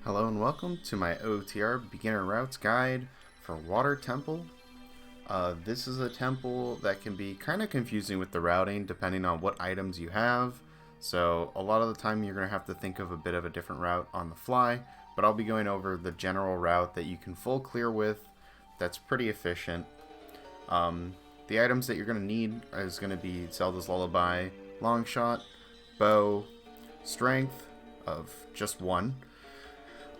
Hello and welcome to my OoTR Beginner Routes Guide for Water Temple. This is a temple that can be kind of confusing with the routing depending on what items you have. So a lot of the time you're going to have to think of a bit of a different route on the fly, but I'll be going over the general route that you can full clear with that's pretty efficient. The items that you're going to need is going to be Zelda's Lullaby, Longshot, Bow, Strength of just one,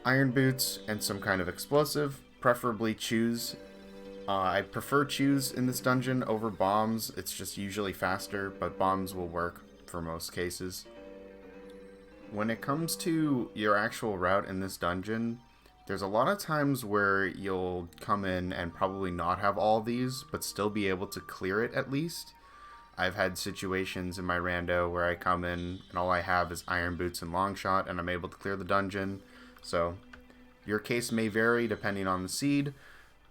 Iron Boots, and some kind of explosive, preferably Chews. I prefer Chews in this dungeon over bombs. It's just usually faster, but bombs will work for most cases. When it comes to your actual route in this dungeon, there's a lot of times where you'll come in and probably not have all these, but still be able to clear it at least. I've had situations in my rando where I come in and all I have is Iron Boots and Longshot, and I'm able to clear the dungeon. So, your case may vary depending on the seed,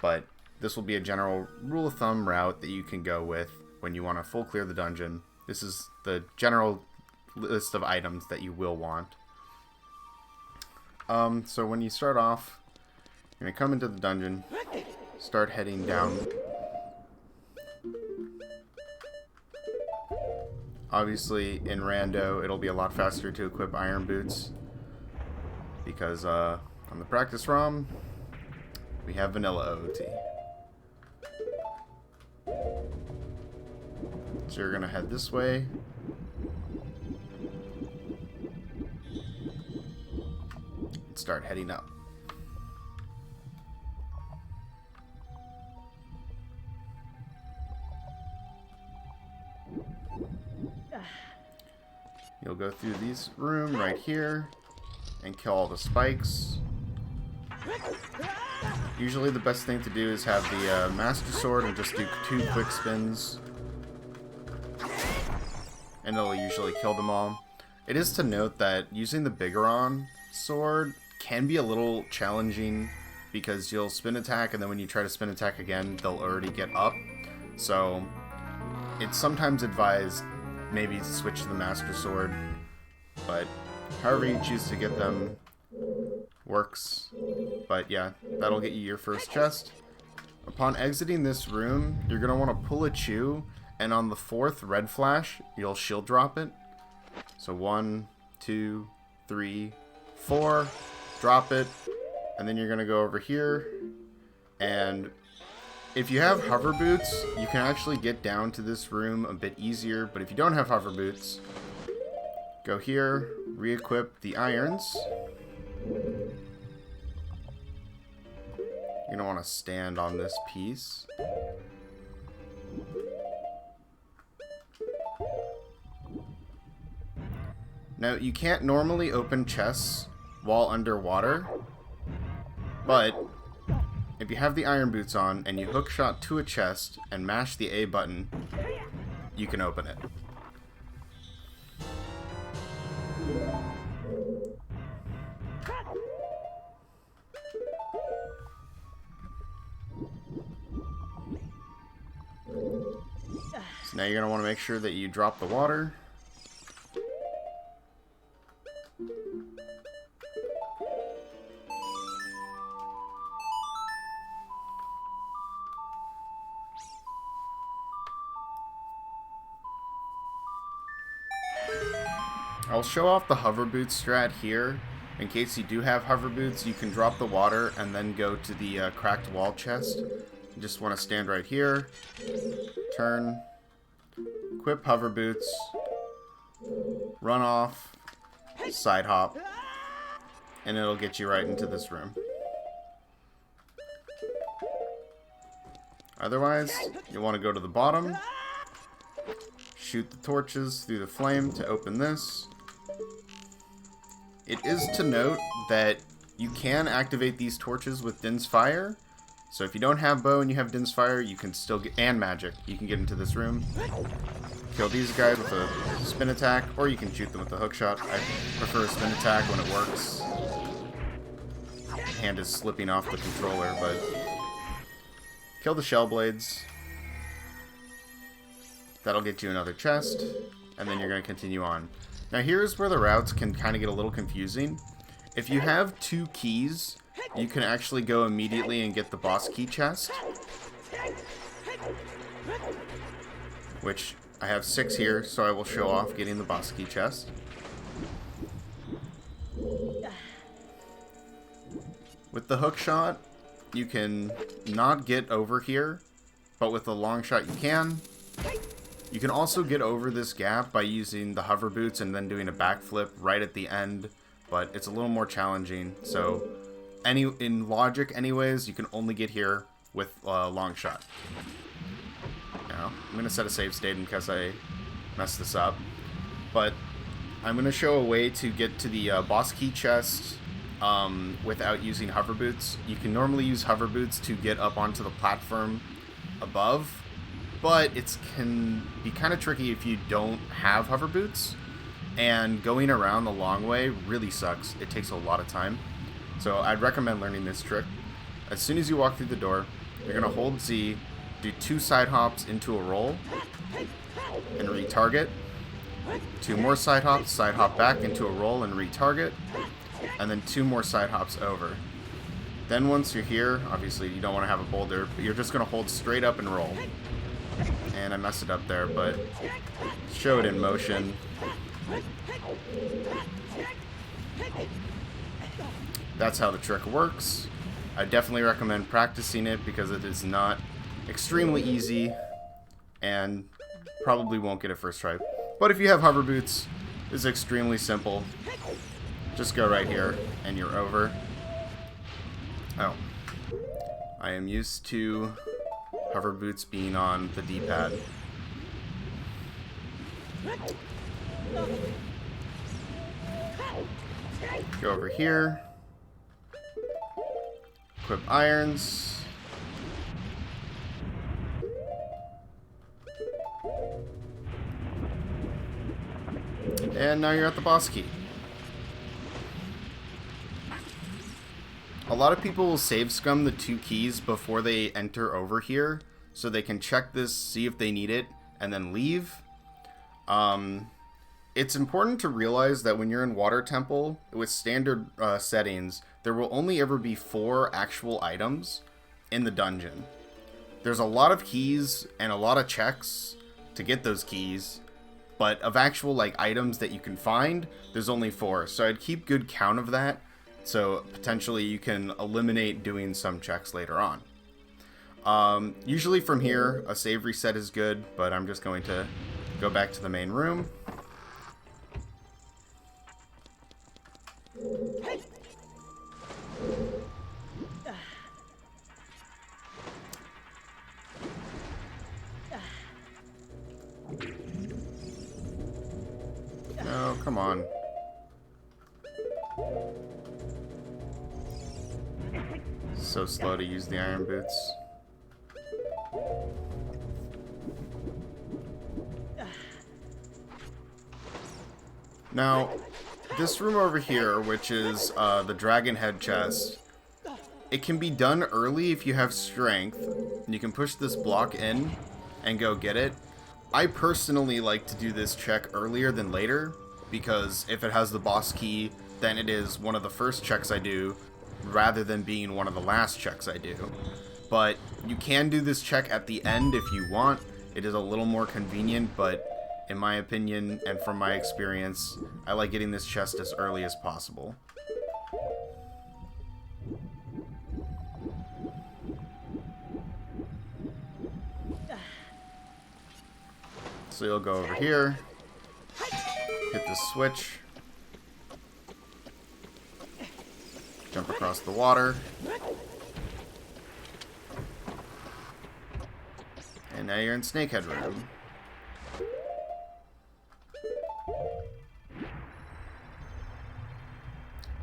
but this will be a general rule of thumb route that you can go with when you want to full clear the dungeon. This is the general list of items that you will want. So when you start off, you're going to come into the dungeon, start heading down. Obviously, in rando, it'll be a lot faster to equip Iron Boots, because on the practice ROM, we have vanilla OOT. So you're going to head this way. And start heading up. You'll go through this room right here and kill all the spikes. Usually the best thing to do is have the Master Sword and just do 2 quick spins, and it'll usually kill them all. It is to note that using the Bigoron sword can be a little challenging because you'll spin attack, and then when you try to spin attack again, they'll already get up. So it's sometimes advised maybe to switch to the Master Sword, but however you choose to get them works. But yeah, that'll get you your first chest. Upon exiting this room, you're going to want to pull a chew, and on the 4th red flash, you'll shield drop it. So 1, 2, 3, 4, drop it, and then you're going to go over here, and if you have hover boots, you can actually get down to this room a bit easier, but if you don't have hover boots, go here, re-equip the irons. You're going to want to stand on this piece. Now, you can't normally open chests while underwater, but if you have the Iron Boots on and you hookshot to a chest and mash the A button, you can open it. So now you're going to want to make sure that you drop the water. I'll show off the hover boots strat here. In case you do have hover boots, you can drop the water and then go to the cracked wall chest. You just want to stand right here, turn, equip hover boots, run off, side hop, and it'll get you right into this room. Otherwise, you'll want to go to the bottom, shoot the torches through the flame to open this. It is to note that you can activate these torches with Din's Fire. So if you don't have bow and you have Din's Fire, you can still get, and magic, you can get into this room. Kill these guys with a spin attack, or you can shoot them with a hookshot. I prefer a spin attack when it works. Hand is slipping off the controller, but kill the shell blades. That'll get you another chest, and then you're going to continue on. Now here's where the routes can kind of get a little confusing. If you have 2 keys, you can actually go immediately and get the boss key chest. Which, I have 6 here, so I will show off getting the boss key chest. With the hook shot, you can not get over here, but with the long shot you can. You can also get over this gap by using the hover boots and then doing a backflip right at the end, but it's a little more challenging. So, in logic anyways, you can only get here with long shot. Now, I'm going to set a save state in case I mess this up, but I'm going to show a way to get to the boss key chest without using hover boots. You can normally use hover boots to get up onto the platform above, but it can be kind of tricky if you don't have hover boots, and going around the long way really sucks. It takes a lot of time, so I'd recommend learning this trick. As soon as you walk through the door, you're going to hold Z, do 2 side hops into a roll, and retarget. 2 more side hop back into a roll and retarget, and then 2 more side hops over. Then once you're here, obviously you don't want to have a boulder, but you're just going to hold straight up and roll. And I messed it up there, but show it in motion. That's how the trick works. I definitely recommend practicing it because it is not extremely easy and probably won't get it first try. But if you have hover boots, it's extremely simple. Just go right here and you're over. Oh. I am used to hover boots being on the D-pad. Go over here. Equip irons. And now you're at the boss key. A lot of people will save scum the 2 keys before they enter over here, so they can check this, see if they need it, and then leave. It's important to realize that when you're in Water Temple, with standard settings, there will only ever be 4 actual items in the dungeon. There's a lot of keys and a lot of checks to get those keys, but of actual items that you can find, there's only 4. So I'd keep good count of that, so potentially you can eliminate doing some checks later on. Usually from here, a save reset is good, but I'm just going to go back to the main room. Oh, come on. So slow to use the iron boots. Now, this room over here, which is the dragon head chest, it can be done early if you have strength. You can push this block in and go get it. I personally like to do this check earlier than later, because if it has the boss key, then it is one of the first checks I do, rather than being one of the last checks I do. But you can do this check at the end if you want. It is a little more convenient, but in my opinion, and from my experience, I like getting this chest as early as possible. So you'll go over here, hit the switch, jump across the water, and now you're in Snakehead Room.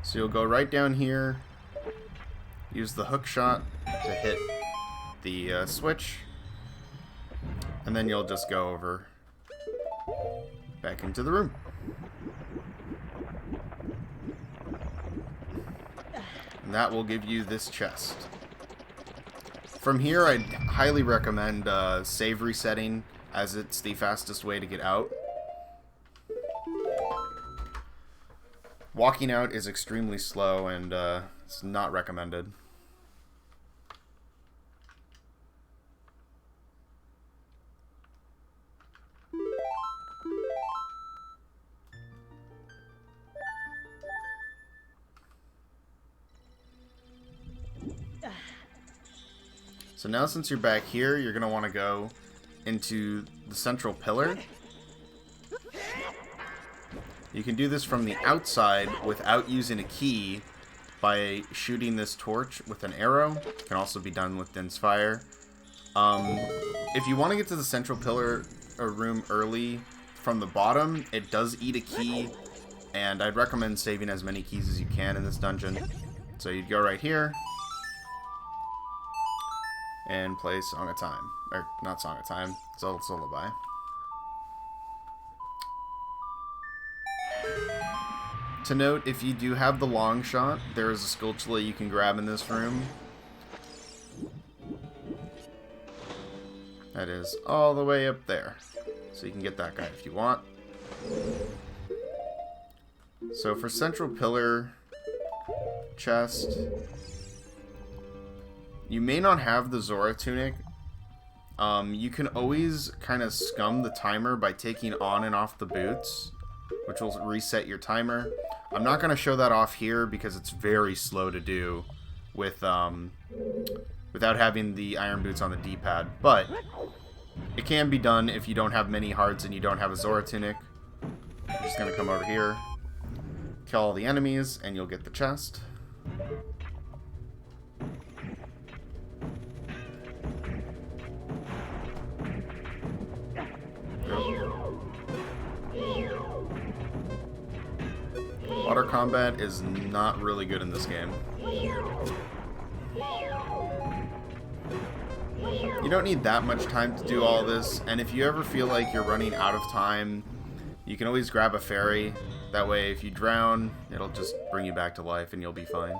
So you'll go right down here, use the hook shot to hit the switch, and then you'll just go over back into the room. And that will give you this chest. From here, I'd highly recommend save resetting, as it's the fastest way to get out. Walking out is extremely slow, and it's not recommended. So now since you're back here, you're going to want to go into the central pillar. You can do this from the outside without using a key by shooting this torch with an arrow. It can also be done with dense fire. If you want to get to the central pillar room early from the bottom, it does eat a key, and I'd recommend saving as many keys as you can in this dungeon. So you'd go right here and play Song of Time. Or, not Song of Time, Zelda's Lullaby. To note, if you do have the long shot, there is a Skulltula you can grab in this room. That is all the way up there. So you can get that guy if you want. So for Central Pillar chest, you may not have the Zora tunic. You can always kind of scum the timer by taking on and off the boots, which will reset your timer. I'm not going to show that off here because it's very slow to do with without having the iron boots on the D-pad, but it can be done if you don't have many hearts and you don't have a Zora tunic. I'm just going to come over here, kill all the enemies, and you'll get the chest. Water combat is not really good in this game. You don't need that much time to do all this, and if you ever feel like you're running out of time, you can always grab a fairy. That way, if you drown, it'll just bring you back to life and you'll be fine.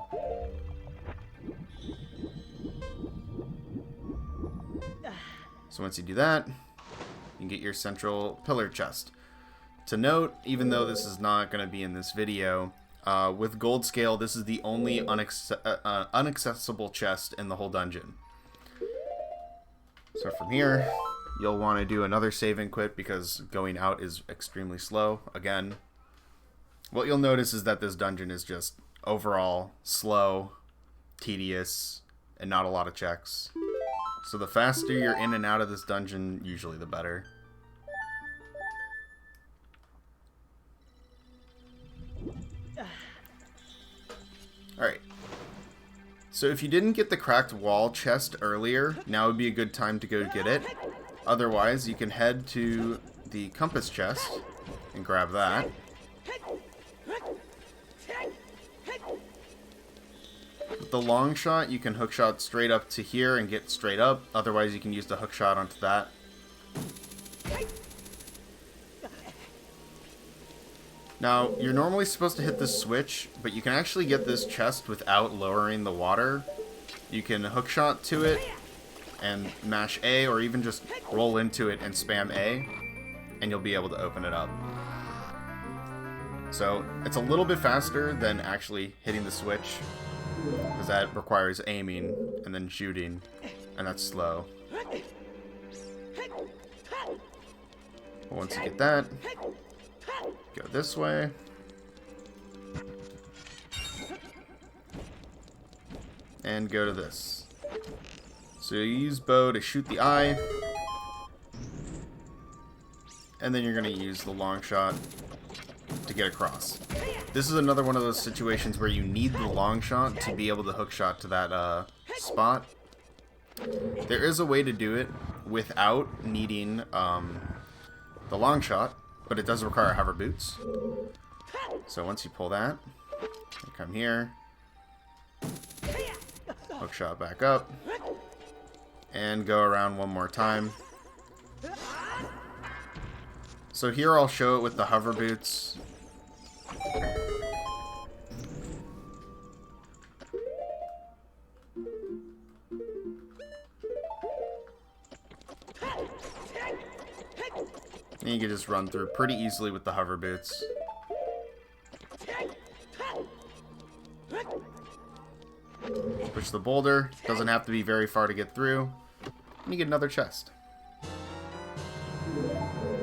So once you do that, you can get your central pillar chest. To note, even though this is not going to be in this video, with gold scale, this is the only unaccessible chest in the whole dungeon. So from here, you'll want to do another save and quit because going out is extremely slow. Again, what you'll notice is that this dungeon is just overall slow, tedious, and not a lot of checks. So the faster you're in and out of this dungeon, usually the better. Alright. So if you didn't get the cracked wall chest earlier, now would be a good time to go get it. Otherwise, you can head to the compass chest and grab that. With the long shot, you can hook shot straight up to here and get straight up. Otherwise, you can use the hook shot onto that. Now, you're normally supposed to hit this switch, but you can actually get this chest without lowering the water. You can hookshot to it and mash A, or even just roll into it and spam A, and you'll be able to open it up. So, it's a little bit faster than actually hitting the switch, because that requires aiming and then shooting, and that's slow. But once you get that, go this way. And go to this. So you use bow to shoot the eye. And then you're going to use the long shot to get across. This is another one of those situations where you need the long shot to be able to hook shot to that spot. There is a way to do it without needing the long shot, but it does require hover boots. So once you pull that, you come here, hook shot back up, and go around one more time. So here I'll show it with the hover boots. And you can just run through pretty easily with the hover boots. Push the boulder. Doesn't have to be very far to get through. And you get another chest.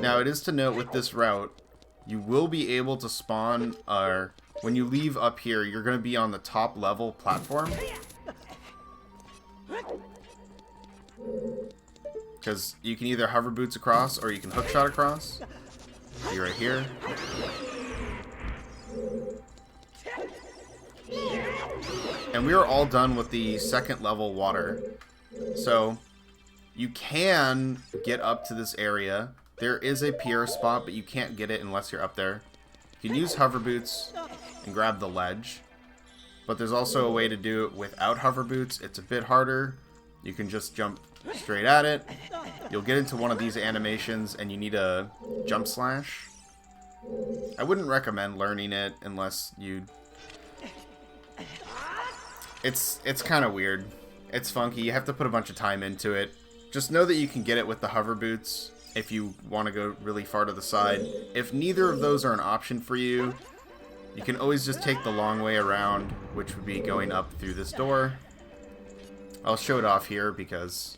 Now, it is to note with this route, you will be able to spawn, when you leave up here, you're going to be on the top level platform. Because you can either hover boots across or you can hookshot across. Be right here. And we are all done with the second level water. So you can get up to this area. There is a pier spot, but you can't get it unless you're up there. You can use hover boots and grab the ledge. But there's also a way to do it without hover boots. It's a bit harder. You can just jump straight at it. You'll get into one of these animations and you need a jump slash. I wouldn't recommend learning it unless you... It's kind of weird. It's funky. You have to put a bunch of time into it. Just know that you can get it with the hover boots if you want to go really far to the side. If neither of those are an option for you, you can always just take the long way around, which would be going up through this door. I'll show it off here because,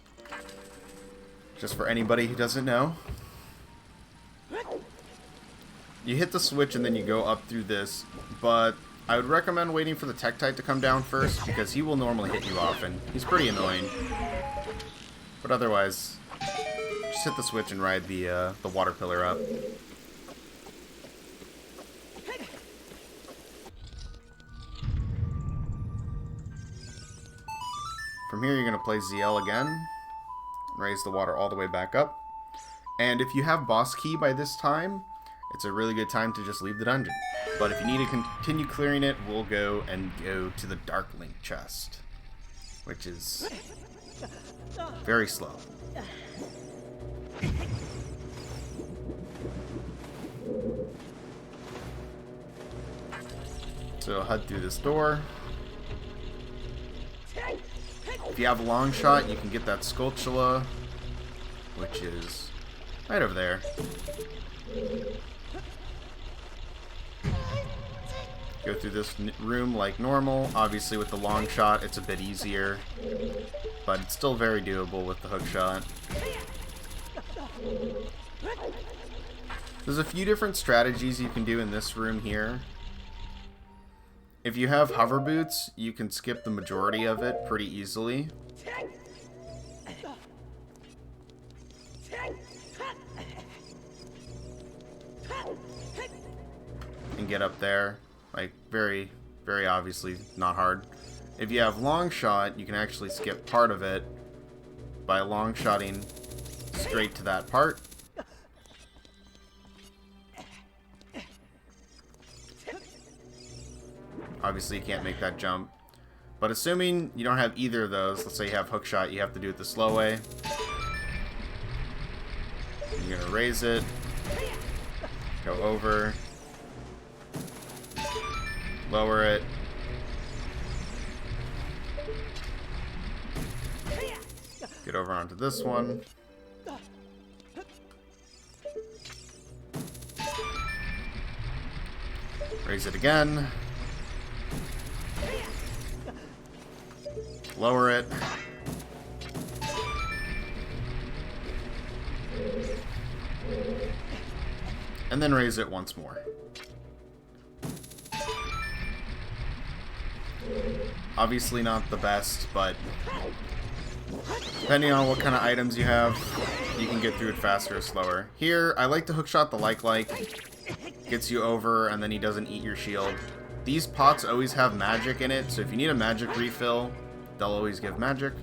just for anybody who doesn't know, you hit the switch and then you go up through this, but I would recommend waiting for the Tektite to come down first because he will normally hit you often. He's pretty annoying. But otherwise, just hit the switch and ride the water pillar up. From here, you're going to play ZL again. Raise the water all the way back up. And if you have boss key by this time, it's a really good time to just leave the dungeon. But if you need to continue clearing it, we'll go to the Dark Link chest, which is very slow. So head through this door. If you have a long shot, you can get that Sculptula, which is right over there. Go through this room like normal. Obviously with the long shot it's a bit easier, but it's still very doable with the hook shot. There's a few different strategies you can do in this room here. If you have hover boots, you can skip the majority of it pretty easily. And get up there. Like, very, very obviously not hard. If you have long shot, you can actually skip part of it by long shotting straight to that part. Obviously you can't make that jump. But assuming you don't have either of those, let's say you have hook shot, you have to do it the slow way. You're gonna raise it, go over, lower it, get over onto this one, raise it again, lower it, and then raise it once more. Obviously not the best, but depending on what kind of items you have, you can get through it faster or slower. Here, I like to hookshot the like. Gets you over, and then he doesn't eat your shield. These pots always have magic in it, so if you need a magic refill, they'll always give magic.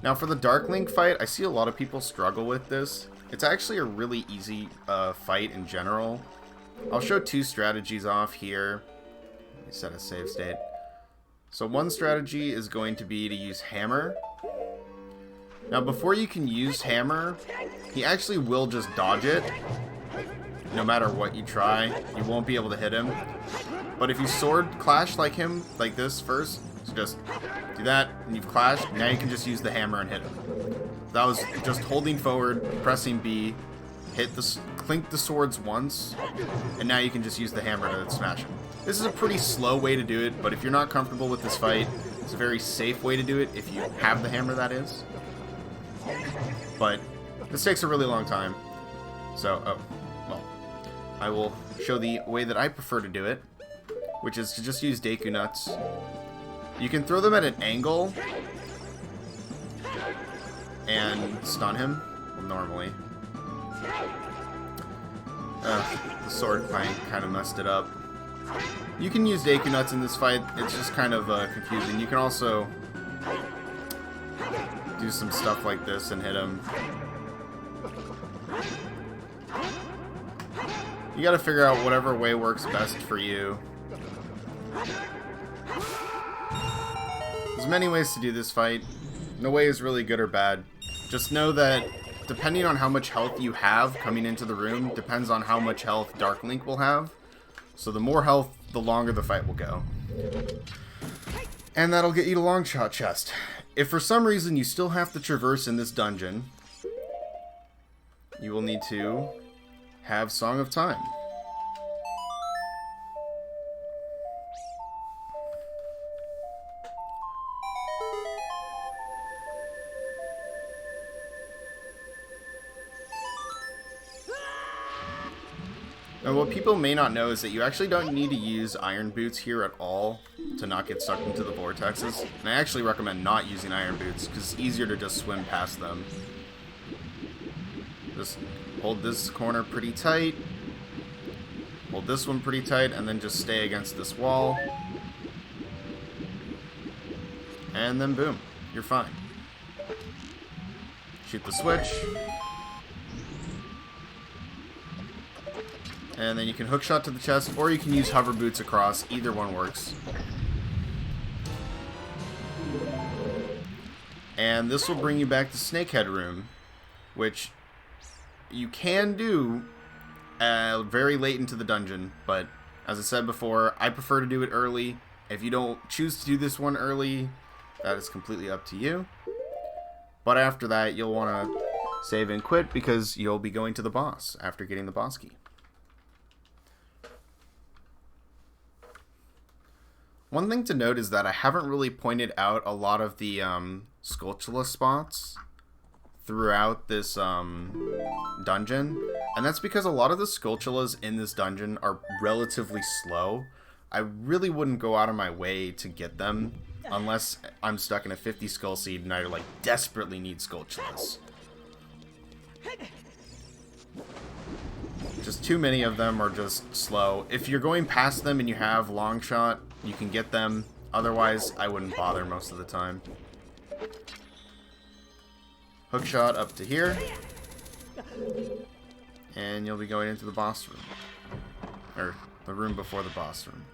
Now for the Dark Link fight, I see a lot of people struggle with this. It's actually a really easy fight in general. I'll show two strategies off here. Let me set a save state. So one strategy is going to be to use Hammer. Now before you can use Hammer, he actually will just dodge it. No matter what you try, you won't be able to hit him. But if you sword clash like him, like this first, so just do that, and you've clashed, now you can just use the hammer and hit him. That was just holding forward, pressing B, clink the swords once, and now you can just use the hammer to smash him. This is a pretty slow way to do it, but if you're not comfortable with this fight, it's a very safe way to do it if you have the hammer, that is. But this takes a really long time. So, well, I will show the way that I prefer to do it, which is to just use Deku Nuts. You can throw them at an angle and stun him normally. The sword fight kind of messed it up. You can use Deku Nuts in this fight, it's just kind of confusing. You can also do some stuff like this and hit him. You gotta figure out whatever way works best for you. There's many ways to do this fight. No way is really good or bad. Just know that depending on how much health you have coming into the room, depends on how much health Dark Link will have. So the more health, the longer the fight will go. And that'll get you to Longshot Chest. If for some reason you still have to traverse in this dungeon, you will need to have Song of Time. Now, what people may not know is that you actually don't need to use Iron Boots here at all to not get sucked into the vortexes. And I actually recommend not using Iron Boots because it's easier to just swim past them. Just hold this corner pretty tight, hold this one pretty tight, and then just stay against this wall. And then boom, you're fine. Shoot the switch. And then you can hook shot to the chest, or you can use hover boots across. Either one works. And this will bring you back to Snakehead Room, which you can do very late into the dungeon. But as I said before, I prefer to do it early. If you don't choose to do this one early, that is completely up to you. But after that, you'll want to save and quit because you'll be going to the boss after getting the boss key. One thing to note is that I haven't really pointed out a lot of the Skulltula spots throughout this dungeon, and that's because a lot of the Skulltulas in this dungeon are relatively slow. I really wouldn't go out of my way to get them unless I'm stuck in a 50 skull seed and I like desperately need Skulltulas. Just too many of them are just slow. If you're going past them and you have long shot, you can get them. Otherwise, I wouldn't bother most of the time. Hook shot up to here. And you'll be going into the boss room. Or the room before the boss room.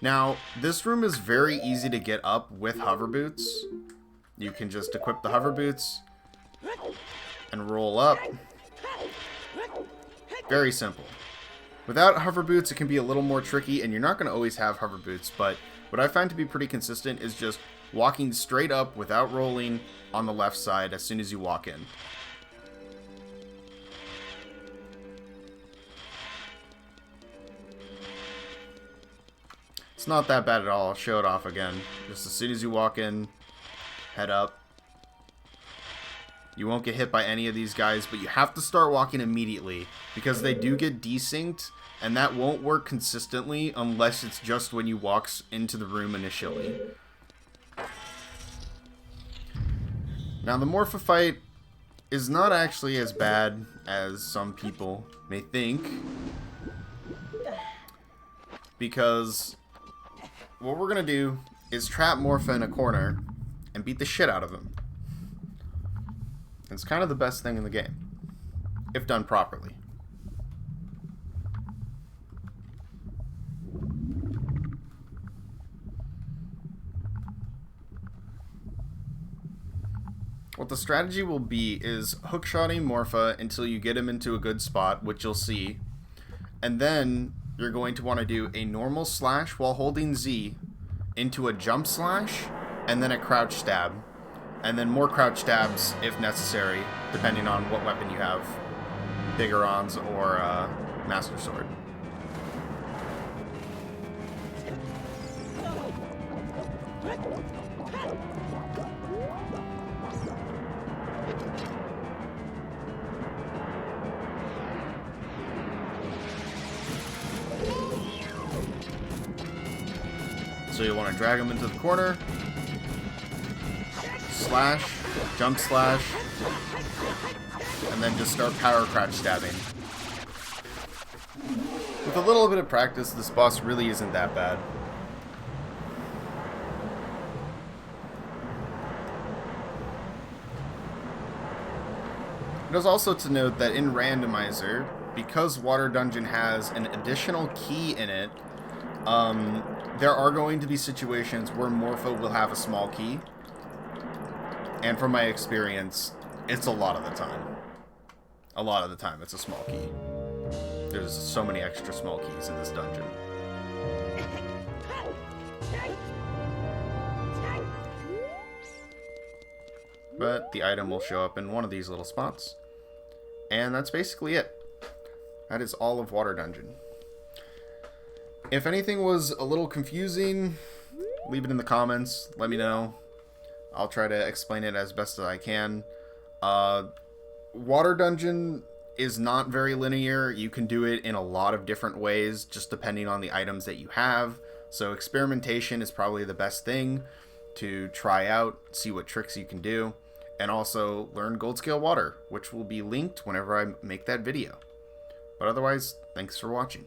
Now, this room is very easy to get up with hover boots. You can just equip the hover boots and roll up. Very simple. Without hover boots, it can be a little more tricky, and you're not going to always have hover boots, but what I find to be pretty consistent is just walking straight up without rolling on the left side as soon as you walk in. It's not that bad at all. I'll show it off again. Just as soon as you walk in, head up. You won't get hit by any of these guys, but you have to start walking immediately because they do get desynced, and that won't work consistently unless it's just when you walk into the room initially. Now, the Morpha Fight is not actually as bad as some people may think, because what we're going to do is trap Morpha in a corner and beat the shit out of him. It's kind of the best thing in the game, if done properly. What the strategy will be is hookshotting Morpha until you get him into a good spot, which you'll see, and then you're going to want to do a normal slash while holding Z into a jump slash, and then a crouch stab. And then more crouch stabs if necessary, depending on what weapon you have. Biggerons or Master Sword. So you want to drag them into the corner, slash, jump slash, and then just start power crouch stabbing. With a little bit of practice, this boss really isn't that bad. It is also to note that in randomizer, because Water Dungeon has an additional key in it, there are going to be situations where Morpha will have a small key. And from my experience, it's a lot of the time. A lot of the time, it's a small key. There's so many extra small keys in this dungeon. But the item will show up in one of these little spots. And that's basically it. That is all of Water Dungeon. If anything was a little confusing, leave it in the comments. Let me know. I'll try to explain it as best as I can. Water Dungeon is not very linear. You can do it in a lot of different ways, just depending on the items that you have. So experimentation is probably the best thing to try out, see what tricks you can do, and also learn Gold Scale Water, which will be linked whenever I make that video. But otherwise, thanks for watching.